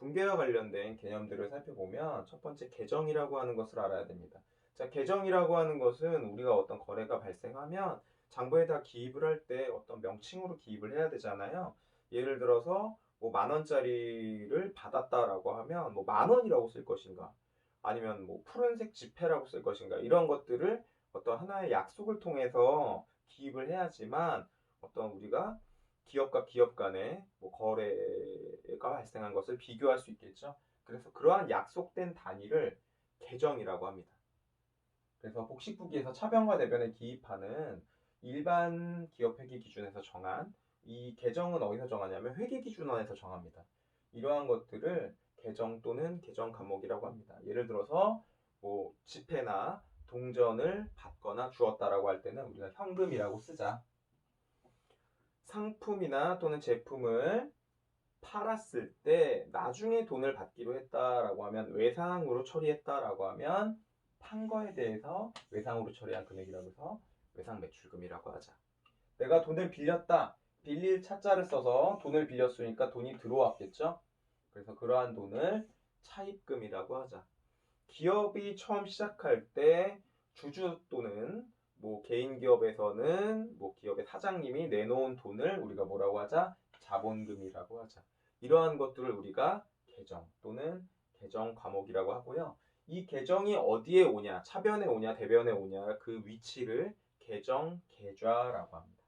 분배와 관련된 개념들을 살펴보면 첫 번째 계정이라고 하는 것을 알아야 됩니다. 자, 계정이라고 하는 것은 우리가 어떤 거래가 발생하면 장부에다 기입을 할 때 어떤 명칭으로 기입을 해야 되잖아요. 예를 들어서 뭐 10,000원짜리를 받았다라고 하면 뭐 10,000원이라고 쓸 것인가, 아니면 뭐 푸른색 지폐라고 쓸 것인가, 이런 것들을 어떤 하나의 약속을 통해서 기입을 해야지만 어떤 우리가 기업과 기업 간의 뭐 거래가 발생한 것을 비교할 수 있겠죠. 그래서 그러한 약속된 단위를 계정이라고 합니다. 그래서 복식부기에서 차변과 대변에 기입하는 일반 기업 회계 기준에서 정한 이 계정은 어디서 정하냐면 회계기준원에서 정합니다. 이러한 것들을 계정 또는 계정 과목이라고 합니다. 예를 들어서 뭐 지폐나 동전을 받거나 주었다라고 할 때는 우리가 현금이라고 쓰자. 상품이나 또는 제품을 팔았을 때 나중에 돈을 받기로 했다라고 하면 외상으로 처리했다라고 하면 판 거에 대해서 외상으로 처리한 금액이라고 해서 외상 매출금이라고 하자. 내가 돈을 빌렸다. 빌릴 차자를 써서 돈을 빌렸으니까 돈이 들어왔겠죠. 그래서 그러한 돈을 차입금이라고 하자. 기업이 처음 시작할 때 주주 또는 뭐 개인 기업에서는 뭐 기업의 사장님이 내놓은 돈을 우리가 뭐라고 하자? 자본금이라고 하자. 이러한 것들을 우리가 계정 또는 계정 과목이라고 하고요. 이 계정이 어디에 오냐, 차변에 오냐, 대변에 오냐, 그 위치를 계정, 계좌라고 합니다.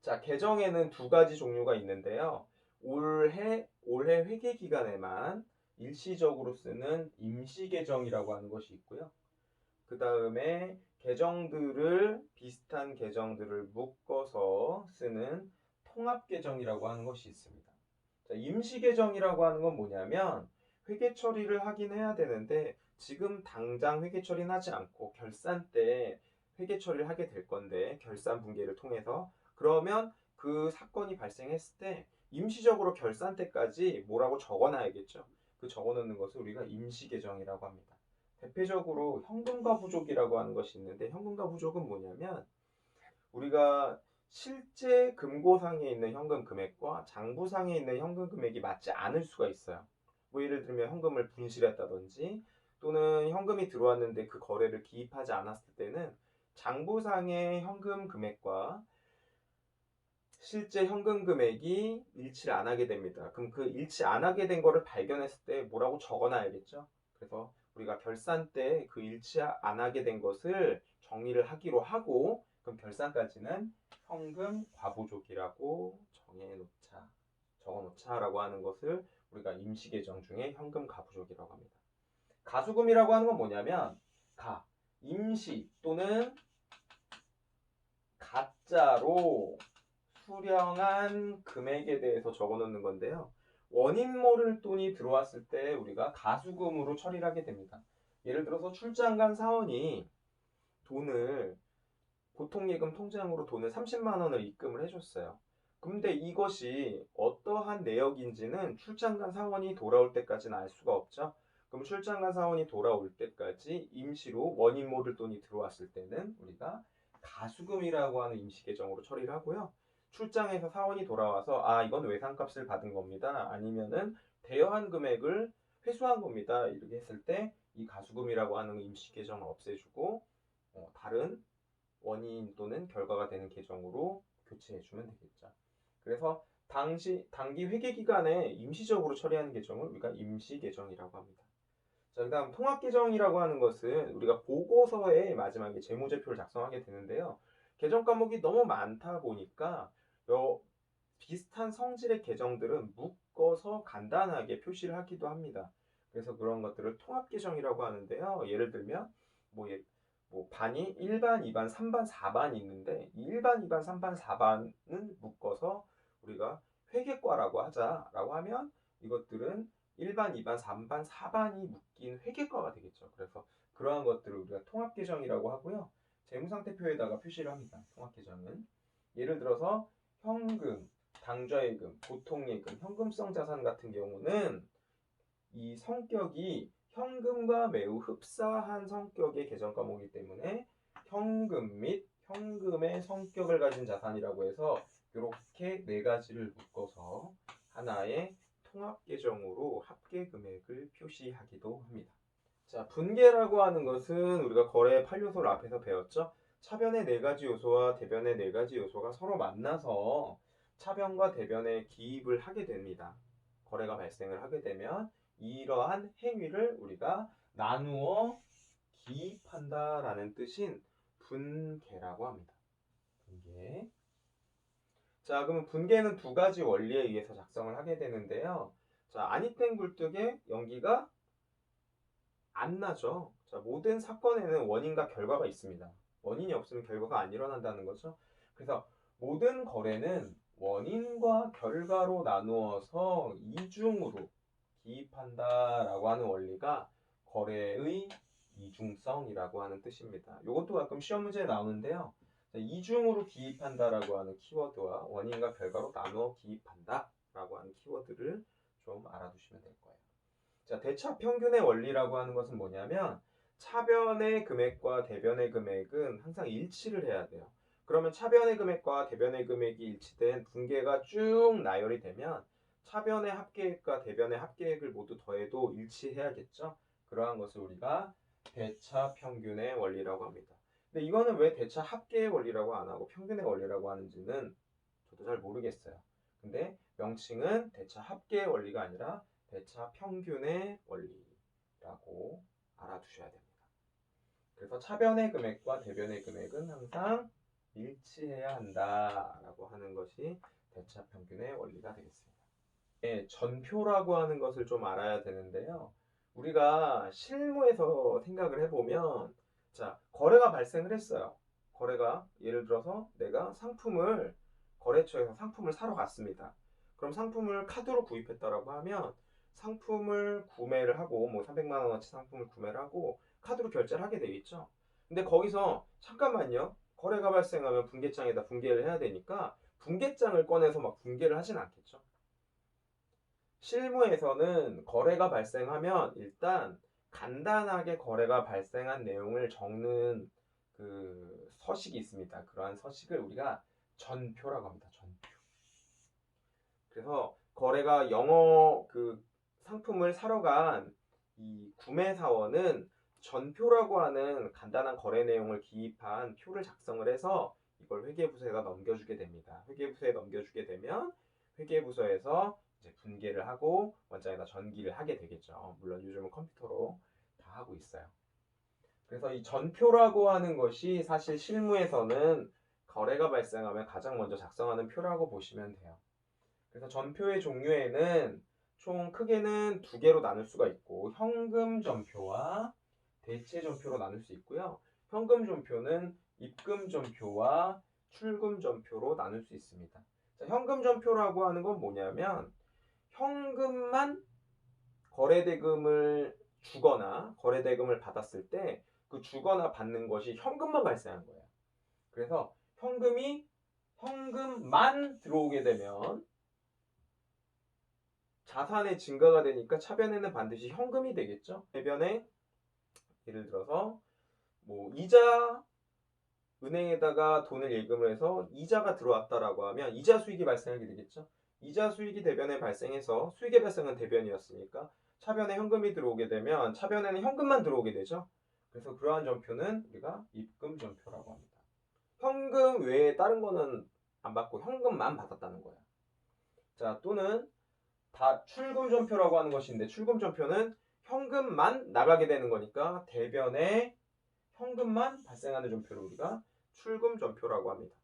자, 계정에는 두 가지 종류가 있는데요. 올해 회계 기간에만 일시적으로 쓰는 임시 계정이라고 하는 것이 있고요. 그 다음에 비슷한 계정들을 묶어서 쓰는 통합 계정이라고 하는 것이 있습니다. 자, 임시 계정이라고 하는 건 뭐냐면 회계 처리를 하긴 해야 되는데 지금 당장 회계 처리는 하지 않고 결산 때 회계 처리를 하게 될 건데, 결산 분기를 통해서 그러면 그 사건이 발생했을 때 임시적으로 결산 때까지 뭐라고 적어놔야겠죠. 그 적어놓는 것을 우리가 임시 계정이라고 합니다. 대표적으로 현금과 부족이라고 하는 것이 있는데, 현금과 부족은 뭐냐면 우리가 실제 금고상에 있는 현금 금액과 장부상에 있는 현금 금액이 맞지 않을 수가 있어요. 뭐 예를 들면 현금을 분실했다든지 또는 현금이 들어왔는데 그 거래를 기입하지 않았을 때는 장부상의 현금 금액과 실제 현금 금액이 일치를 안 하게 됩니다. 그럼 그 일치 안 하게 된 거를 발견했을 때 뭐라고 적어놔야겠죠. 그래서 우리가 결산 때 그 일치 안 하게 된 것을 정리를 하기로 하고, 그럼 결산까지는 현금 과부족이라고 적어놓자라고 하는 것을 우리가 임시계정 중에 현금 과부족이라고 합니다. 가수금이라고 하는 건 뭐냐면 임시 또는 가짜로 수령한 금액에 대해서 적어놓는 건데요. 원인 모를 돈이 들어왔을 때 우리가 가수금으로 처리를 하게 됩니다. 예를 들어서 출장 간 사원이 돈을 보통예금 통장으로 돈을 30만 원을 입금을 해줬어요. 근데 이것이 어떠한 내역인지는 출장 간 사원이 돌아올 때까지는 알 수가 없죠. 그럼 출장 간 사원이 돌아올 때까지 임시로 원인 모를 돈이 들어왔을 때는 우리가 가수금이라고 하는 임시 계정으로 처리를 하고요. 출장에서 사원이 돌아와서 이건 외상값을 받은 겁니다, 아니면은 대여한 금액을 회수한 겁니다, 이렇게 했을 때 이 가수금이라고 하는 임시 계정을 없애주고 다른 원인 또는 결과가 되는 계정으로 교체해주면 되겠죠. 그래서 단기 회계 기간에 임시적으로 처리하는 계정을 우리가 임시 계정이라고 합니다. 자, 그다음 통합 계정이라고 하는 것은 우리가 보고서의 마지막에 재무제표를 작성하게 되는데요. 계정 과목이 너무 많다 보니까 비슷한 성질의 계정들은 묶어서 간단하게 표시를 하기도 합니다. 그래서 그런 것들을 통합 계정이라고 하는데요. 예를 들면 반이 1반, 2반, 3반, 4반이 있는데 이 1반, 2반, 3반, 4반은 묶어서 우리가 회계과라고 하자라고 하면 이것들은 1반, 2반, 3반, 4반이 묶인 회계과가 되겠죠. 그래서 그러한 것들을 우리가 통합계정이라고 하고요. 재무상태표에다가 표시를 합니다. 통합계정은. 예를 들어서 현금, 당좌예금, 보통예금, 현금성 자산 같은 경우는 이 성격이 현금과 매우 흡사한 성격의 계정 과목이기 때문에 현금 및 현금의 성격을 가진 자산이라고 해서 이렇게 네 가지를 묶어서 하나의 통합 계정으로 합계 금액을 표시하기도 합니다. 자, 분계라고 하는 것은 우리가 거래 8요소를 앞에서 배웠죠. 차변의 4가지 요소와 대변의 4가지 요소가 서로 만나서 차변과 대변에 기입을 하게 됩니다. 거래가 발생을 하게 되면 이러한 행위를 우리가 나누어 기입한다라는 뜻인 분계라고 합니다. 분계. 자, 그러면 분계는 2가지 원리에 의해서 작성을 하게 되는데요. 자, 아니땡 굴뚝에 연기가 안 나죠. 자, 모든 사건에는 원인과 결과가 있습니다. 원인이 없으면 결과가 안 일어난다는 거죠. 그래서 모든 거래는 원인과 결과로 나누어서 이중으로 기입한다라고 하는 원리가 거래의 이중성이라고 하는 뜻입니다. 이것도 가끔 시험 문제에 나오는데요. 이중으로 기입한다라고 하는 키워드와 원인과 결과로 나누어 기입한다라고 하는 키워드를 좀 알아두시면 될 거예요. 자, 대차 평균의 원리라고 하는 것은 뭐냐면 차변의 금액과 대변의 금액은 항상 일치를 해야 돼요. 그러면 차변의 금액과 대변의 금액이 일치된 분계가 쭉 나열이 되면 차변의 합계액과 대변의 합계액을 모두 더해도 일치해야겠죠. 그러한 것을 우리가 대차 평균의 원리라고 합니다. 근데 이거는 왜 대차 합계의 원리라고 안 하고 평균의 원리라고 하는지는 저도 잘 모르겠어요. 근데 명칭은 대차 합계의 원리가 아니라 대차 평균의 원리라고 알아두셔야 됩니다. 그래서 차변의 금액과 대변의 금액은 항상 일치해야 한다라고 하는 것이 대차 평균의 원리가 되겠습니다. 네, 전표라고 하는 것을 좀 알아야 되는데요. 우리가 실무에서 생각을 해보면 자, 거래가 발생을 했어요. 거래가 예를 들어서 내가 상품을 거래처에서 상품을 사러 갔습니다. 그럼 상품을 카드로 구입했다라고 하면 상품을 구매를 하고 뭐 300만 원어치 상품을 구매를 하고 카드로 결제를 하게 되겠죠. 근데 거기서 잠깐만요. 거래가 발생하면 분계장에다 분계를 해야 되니까 분계장을 꺼내서 막 분계를 하진 않겠죠. 실무에서는 거래가 발생하면 일단 간단하게 거래가 발생한 내용을 적는 그 서식이 있습니다. 그러한 서식을 우리가 전표라고 합니다. 전표. 그래서 거래가 영어 그 상품을 사러 간 이 구매 사원은 전표라고 하는 간단한 거래 내용을 기입한 표를 작성을 해서 이걸 회계부서에다 넘겨주게 됩니다. 회계부서에 넘겨주게 되면 회계부서에서 이제 분계를 하고 원장에다 전기를 하게 되겠죠. 물론 요즘은 컴퓨터로 다 하고 있어요. 그래서 이 전표라고 하는 것이 사실 실무에서는 거래가 발생하면 가장 먼저 작성하는 표라고 보시면 돼요. 그래서 전표의 종류에는 총 크게는 2개로 나눌 수가 있고 현금 전표와 대체 전표로 나눌 수 있고요. 현금 전표는 입금 전표와 출금 전표로 나눌 수 있습니다. 자, 현금 전표라고 하는 건 뭐냐면 현금만 거래대금을 주거나 거래대금을 받았을 때 그 주거나 받는 것이 현금만 발생한 거예요. 그래서 현금만 들어오게 되면 자산의 증가가 되니까 차변에는 반드시 현금이 되겠죠. 대변에 예를 들어서 뭐 이자 은행에다가 돈을 예금을 해서 이자가 들어왔다라고 하면 이자 수익이 발생하게 되겠죠. 이자 수익이 대변에 발생해서 수익의 발생은 대변이었으니까 차변에 현금이 들어오게 되면 차변에는 현금만 들어오게 되죠. 그래서 그러한 전표는 우리가 입금 전표라고 합니다. 현금 외에 다른 거는 안 받고 현금만 받았다는 거예요. 자, 또는 다 출금 전표라고 하는 것인데 출금 전표는 현금만 나가게 되는 거니까 대변에 현금만 발생하는 전표를 우리가 출금 전표라고 합니다.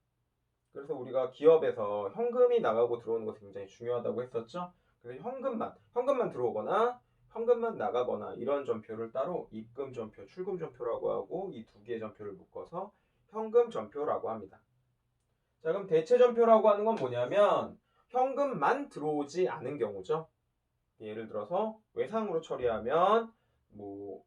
그래서 우리가 기업에서 현금이 나가고 들어오는 것이 굉장히 중요하다고 했었죠. 그래서 현금만 들어오거나 현금만 나가거나 이런 전표를 따로 입금 전표, 출금 전표라고 하고 이 2개의 전표를 묶어서 현금 전표라고 합니다. 자, 그럼 대체 전표라고 하는 건 뭐냐면 현금만 들어오지 않은 경우죠. 예를 들어서 외상으로 처리하면 뭐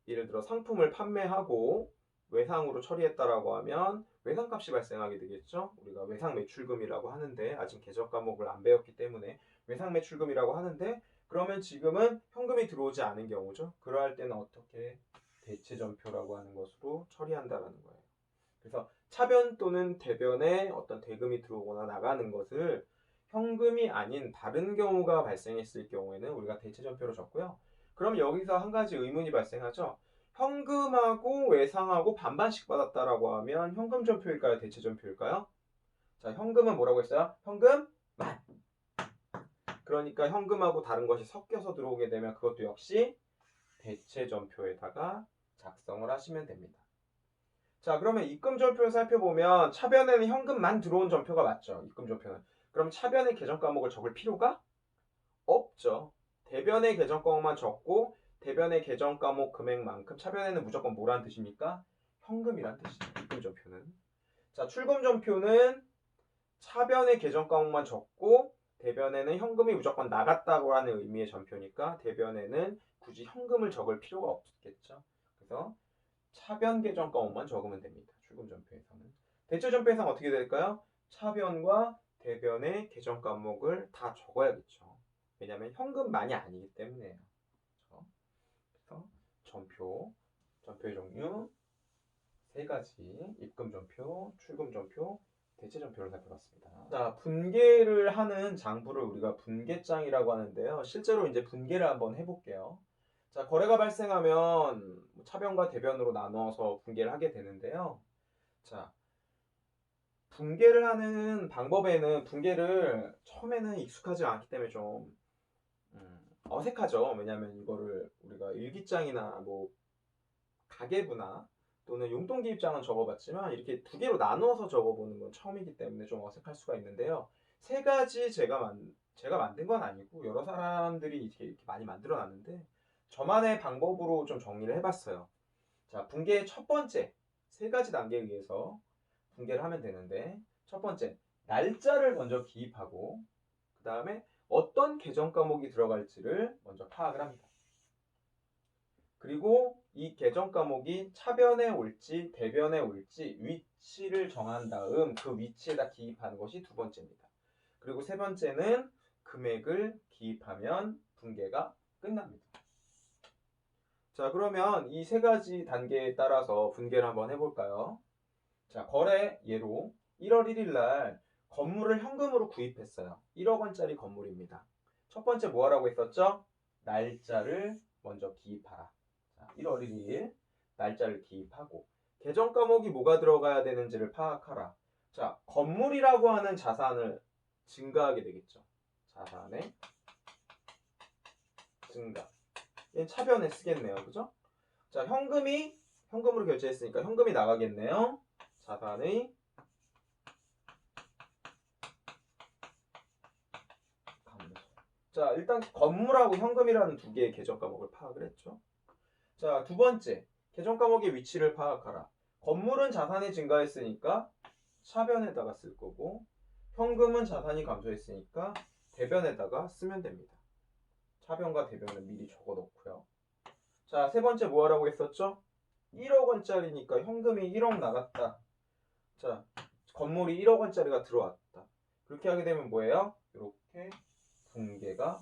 예를 들어 상품을 판매하고 외상으로 처리했다라고 하면 외상값이 발생하게 되겠죠. 우리가 외상 매출금이라고 하는데 아직 계적 과목을 안 배웠기 때문에 외상 매출금이라고 하는데 그러면 지금은 현금이 들어오지 않은 경우죠. 그러할 때는 어떻게 대체 전표라고 하는 것으로 처리한다라는 거예요. 그래서 차변 또는 대변에 어떤 대금이 들어오거나 나가는 것을 현금이 아닌 다른 경우가 발생했을 경우에는 우리가 대체 전표로 적고요. 그럼 여기서 한 가지 의문이 발생하죠. 현금하고 외상하고 반반씩 받았다라고 하면 현금 전표일까요? 대체 전표일까요? 자, 현금은 뭐라고 했어요? 현금만. 그러니까 현금하고 다른 것이 섞여서 들어오게 되면 그것도 역시 대체 전표에다가 작성을 하시면 됩니다. 자, 그러면 입금 전표를 살펴보면 차변에는 현금만 들어온 전표가 맞죠. 입금 전표는. 그럼 차변의 계정 과목을 적을 필요가 없죠. 대변의 계정 과목만 적고 대변의 계정 과목 금액만큼 차변에는 무조건 뭐란 뜻입니까? 현금이란 뜻이에요. 입금 전표는. 자, 출금 전표는 차변의 계정 과목만 적고 대변에는 현금이 무조건 나갔다고 하는 의미의 전표니까 대변에는 굳이 현금을 적을 필요가 없겠죠. 그래서 차변 계정 과목만 적으면 됩니다. 출금 전표에서는. 대체 전표에서는 어떻게 될까요? 차변과 대변의 계정 과목을 다 적어야겠죠. 왜냐하면 현금만이 아니기 때문에요. 그래서 전표의 종류 세 가지, 입금 전표, 출금 전표, 대체 전표를 살펴봤습니다. 자, 분계를 하는 장부를 우리가 분계장이라고 하는데요. 실제로 이제 분계를 한번 해볼게요. 자, 거래가 발생하면 차변과 대변으로 나눠서 분계를 하게 되는데요. 자, 분계를 하는 방법에는 분계를 처음에는 익숙하지 않기 때문에 좀 어색하죠. 왜냐하면 이거를 우리가 일기장이나 뭐 가계부나 또는 용돈기입장은 적어봤지만 이렇게 두 개로 나누어서 적어보는 건 처음이기 때문에 좀 어색할 수가 있는데요. 세 가지 제가 만든 건 아니고 여러 사람들이 이렇게 많이 만들어놨는데 저만의 방법으로 좀 정리를 해봤어요. 자, 분계의 첫 번째 세 가지 단계에 의해서 분계를 하면 되는데 첫 번째 날짜를 먼저 기입하고 그 다음에 어떤 계정 과목이 들어갈지를 먼저 파악을 합니다. 그리고 이 계정 과목이 차변에 올지 대변에 올지 위치를 정한 다음 그 위치에다 기입하는 것이 두 번째입니다. 그리고 세 번째는 금액을 기입하면 분계가 끝납니다. 자, 그러면 이 세 가지 단계에 따라서 분계를 한번 해볼까요? 자, 거래 예로 1월 1일 날 건물을 현금으로 구입했어요. 1억 원짜리 건물입니다. 첫 번째 뭐 하라고 했었죠? 날짜를 먼저 기입하라. 자, 1월 1일 날짜를 기입하고 계정 과목이 뭐가 들어가야 되는지를 파악하라. 자, 건물이라고 하는 자산을 증가하게 되겠죠. 자산의 증가. 얘는 차변에 쓰겠네요. 그죠? 자, 현금으로 결제했으니까 현금이 나가겠네요. 자산의 감소. 자, 일단 건물하고 현금이라는 두 개의 계정 과목을 파악을 했죠. 자, 두 번째, 계정 과목의 위치를 파악하라. 건물은 자산이 증가했으니까 차변에다가 쓸 거고 현금은 자산이 감소했으니까 대변에다가 쓰면 됩니다. 차변과 대변을 미리 적어 놓고요. 자, 세 번째 뭐 하라고 했었죠? 1억 원짜리니까 현금이 1억 나갔다. 자, 건물이 1억 원짜리가 들어왔다. 그렇게 하게 되면 뭐예요? 이렇게 분계가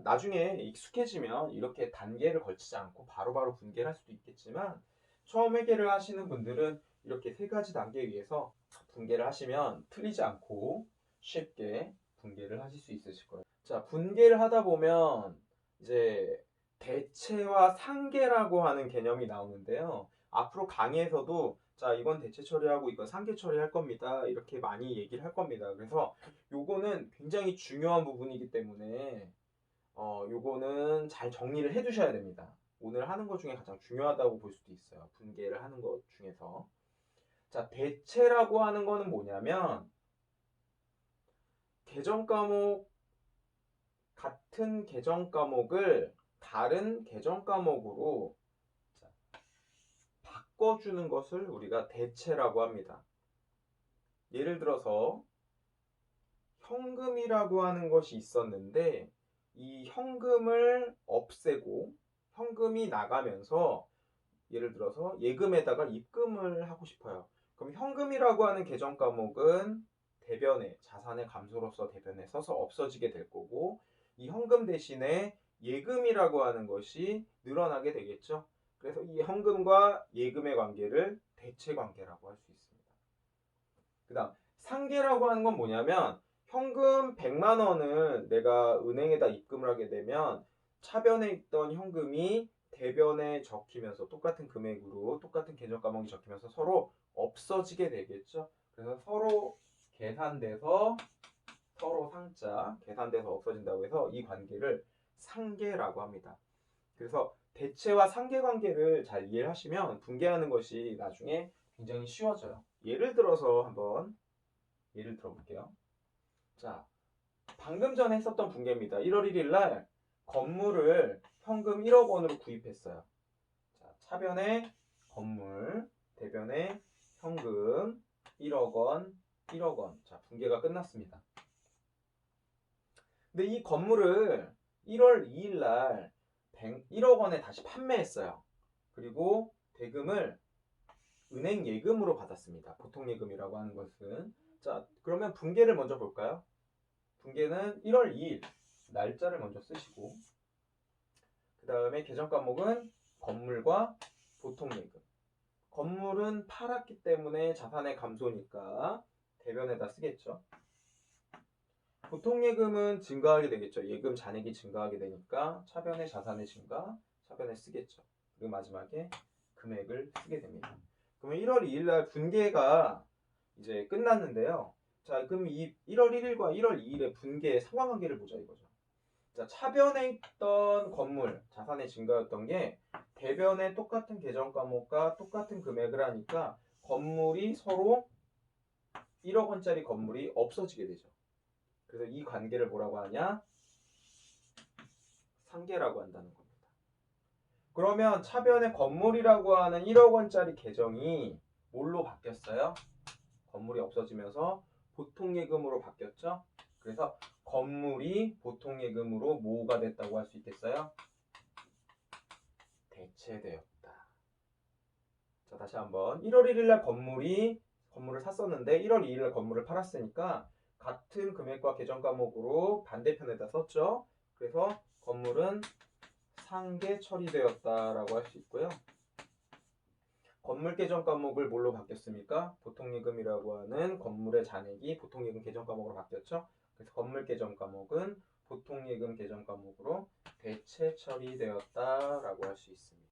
나중에 익숙해지면 이렇게 단계를 걸치지 않고 바로바로 분계를 할 수도 있겠지만 처음 회계를 하시는 분들은 이렇게 세 가지 단계에 의해서 분계를 하시면 틀리지 않고 쉽게 분계를 하실 수 있으실 거예요. 자, 분계를 하다 보면 이제 대체와 상계라고 하는 개념이 나오는데요. 앞으로 강의에서도 자, 이건 대체 처리하고 이건 상계 처리할 겁니다. 이렇게 많이 얘기를 할 겁니다. 그래서 요거는 굉장히 중요한 부분이기 때문에 요거는 잘 정리를 해 두셔야 됩니다. 오늘 하는 것 중에 가장 중요하다고 볼 수도 있어요. 분계를 하는 것 중에서. 자, 대체라고 하는 거는 뭐냐면 계정 과목 같은 계정 과목을 다른 계정 과목으로 바꿔주는 것을 우리가 대체라고 합니다. 예를 들어서 현금이라고 하는 것이 있었는데 이 현금을 없애고 현금이 나가면서 예를 들어서 예금에다가 입금을 하고 싶어요. 그럼 현금이라고 하는 계정 과목은 대변에 자산의 감소로서 대변에 써서 없어지게 될 거고 이 현금 대신에 예금이라고 하는 것이 늘어나게 되겠죠. 그래서 이 현금과 예금의 관계를 대체 관계라고 할 수 있습니다. 그 다음 상계라고 하는 건 뭐냐면 현금 100만 원은 내가 은행에다 입금을 하게 되면 차변에 있던 현금이 대변에 적히면서 똑같은 금액으로 똑같은 계정 과목이 적히면서 서로 없어지게 되겠죠. 그래서 서로 계산돼서 서로 상자 계산돼서 없어진다고 해서 이 관계를 상계라고 합니다. 그래서 대체와 상계 관계를 잘 이해하시면 분계하는 것이 나중에 굉장히 쉬워져요. 예를 들어서 한번 예를 들어볼게요. 자, 방금 전에 했었던 분계입니다. 1월 1일 날 건물을 현금 1억 원으로 구입했어요. 자, 차변에 건물, 대변에 현금 1억 원, 1억 원. 자, 분계가 끝났습니다. 근데 이 건물을 1월 2일 날 1억 원에 다시 판매했어요. 그리고 대금을 은행 예금으로 받았습니다. 보통 예금이라고 하는 것은. 자, 그러면 분계를 먼저 볼까요? 분계는 1월 2일 날짜를 먼저 쓰시고 그 다음에 계정 과목은 건물과 보통 예금. 건물은 팔았기 때문에 자산의 감소니까 대변에다 쓰겠죠. 보통 예금은 증가하게 되겠죠. 예금 잔액이 증가하게 되니까 차변의 자산의 증가, 차변에 쓰겠죠. 그리고 마지막에 금액을 쓰게 됩니다. 그러면 1월 2일 날 분계가 이제 끝났는데요. 자, 그럼 이 1월 1일과 1월 2일의 분계의 상관관계를 보자 이거죠. 자, 차변에 있던 건물, 자산의 증가였던 게 대변에 똑같은 계정 과목과 똑같은 금액을 하니까 건물이 서로 1억 원짜리 건물이 없어지게 되죠. 그래서 이 관계를 뭐라고 하냐? 상계라고 한다는 겁니다. 그러면 차변에 건물이라고 하는 1억 원짜리 계정이 뭘로 바뀌었어요? 건물이 없어지면서 보통예금으로 바뀌었죠? 그래서 건물이 보통예금으로 뭐가 됐다고 할 수 있겠어요? 대체되었다. 자, 다시 한번 1월 1일 날 건물을 샀었는데 1월 2일 날 건물을 팔았으니까 같은 금액과 계정 과목으로 반대편에다 썼죠. 그래서 건물은 상계 처리되었다라고 할 수 있고요. 건물 계정 과목을 뭘로 바뀌었습니까? 보통예금이라고 하는 건물의 잔액이 보통예금 계정 과목으로 바뀌었죠. 그래서 건물 계정 과목은 보통예금 계정 과목으로 대체 처리되었다라고 할 수 있습니다.